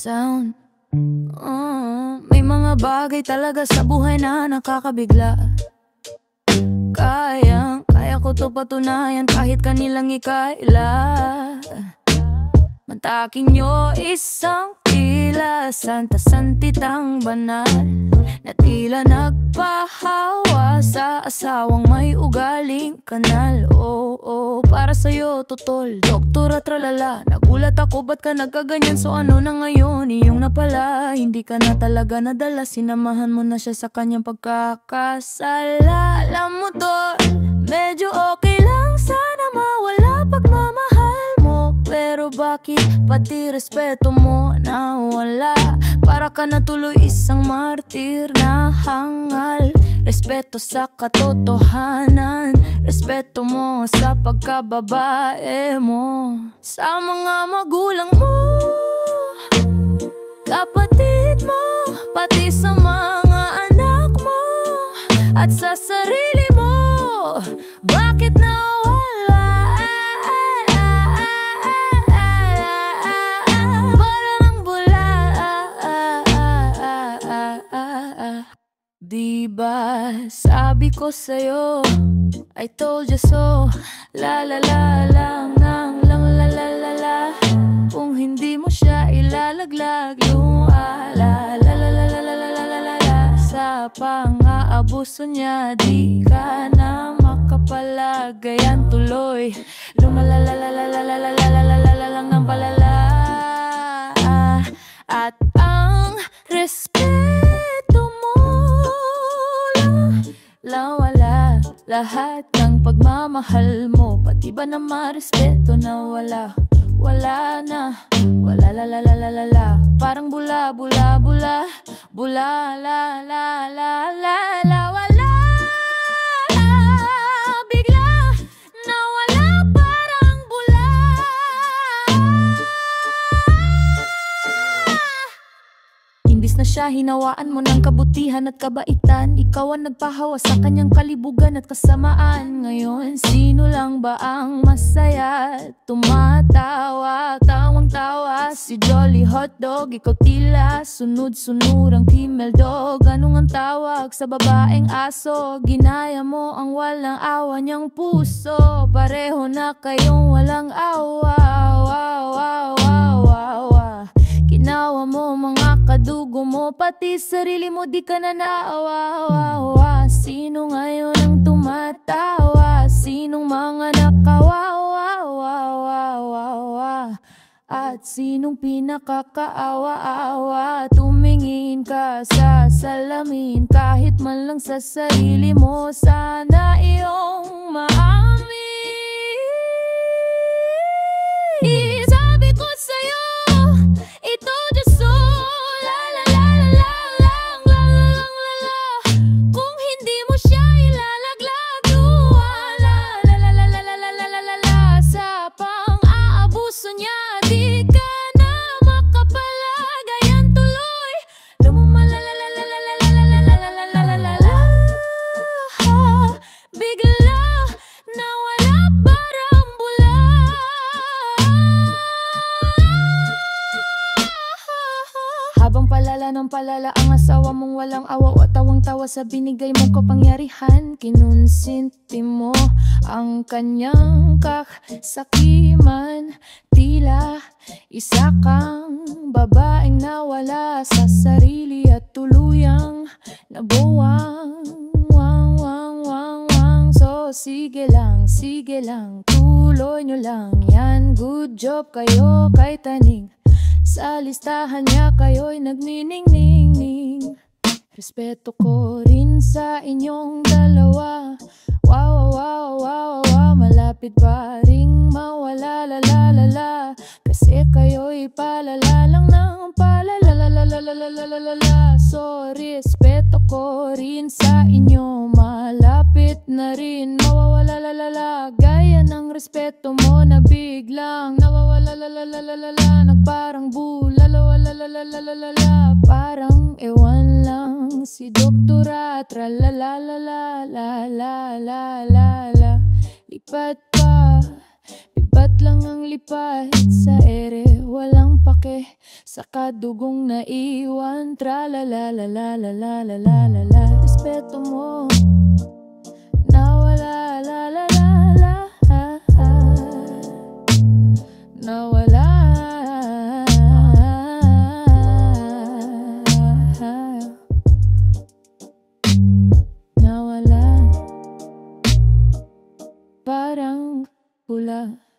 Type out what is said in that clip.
sound. May mga bagay talaga sa buhay na nakakabigla. Kaya ko to patunayan kahit kanilang ikaila. Mantakin nyo isang tila, santa-santitang banal, na tila nagpahawa sa asawang may ugaling kanal. Oo, para sa'yo tutol, doktora tralala. Nagulat ako ba't ka nagkaganyan, so ano na ngayon iyong napala? Hindi ka na talaga nadala, sinamahan mo na siya sa kanyang pagkakasala. Alam mo tol, medyo okay lang sana mawala pagmamahal mo, pero bakit pati respeto mo nawala? Para ka na tuloy isang martir na hangal. Respeto sa katotohanan, respeto mo sa pagkababae mo, sa mga magulang mo, kapatid mo, pati sa mga anak mo, at sa sarili mo. Bakit nawala? Parang bula. Diba sabi ko sa'yo, I told you so. La la la lang nang lang la la la la. Kung hindi mo siya ilalaglag yung ala, la la la la la la la la la. Sa pang-aabuso niya di ka na makapalagayan tuloy. Lumala la la la la la la la la la la la lang ng palala. At ang respeto mo wala, lahat ng pagmamahal mo, pati ba na marespeto na wala? Wala na, wala la la la la la la. Parang bula, bula, bula, bula la la la la la. Wala, bigla nawala, parang bula. Imbis na siya hinawaan mo ng kabutihan at kabaitan, ikaw ang nagpahawa sa kanyang kalibugan at kasamaan. Ngayon, sino lang ba ang masaya? Tumatawa, tawang-tawa si Jolly Hotdog. Ikaw tila sunod-sunurang female dog. Anong ang tawag sa babaeng aso? Ginaya mo ang walang awa niyang puso. Pareho na kayong walang awa. Wow, wow, wow, wow, wow. Ginawa mo mga kadugo mo, pati sarili mo di ka na naawa. Sino ngayon ang tumatawa? Sinong mga nakawawa? At sinong pinakakaawa-awa? Tumingin ka sa salamin, kahit man lang sa sarili mo, sana iyong maamin. Sabi ko sa'yo, ito just so la la la la la la la la. Kung hindi mo siya ilalaglag, la la la la la la la la la la. Sa pang-aabuso niya di ka na makapalagayan tuloy. Lumala la la la la la la la la la la la la la. Bigla nawala, parang bula. Habang palala ng palala ang asawa mong walang awa, at tawang-tawa sa binigay mong kapangyarihan, kinonsinti mo ang kanyang kasakiman. Tila isa kang babaeng nawala sa sarili at tuluyang nabuwang. Wang, wang, wang, wang. So sige lang, tuloy nyo lang yan. Good job kayo kay Taning, sa listahan niya kayo'y nagniningning. Respeto ko rin sa inyong dalawa. Wow, wow, wow, wow. Malapit pa ring mawala, la la la la. Kasi kayo'y palala lang ng palala, la la la la la la la la. So respeto ko rin sa inyo, malapit na rin mawawala, la la la. Gaya ng respeto mo na biglang nawawala, la la la la la la. Nagparang bula, la la la la la la la la. Parang ewan lang si doktora, tra la la la la la la la la la. Lipat pa, Ugat lang ang lipat sa ere, walang pake sa kadugong naiwan. Tra-la-la-la-la-la-la-la-la-la. Respeto mo nawala, la-la-la-la, nawala. Nawala, parang pula.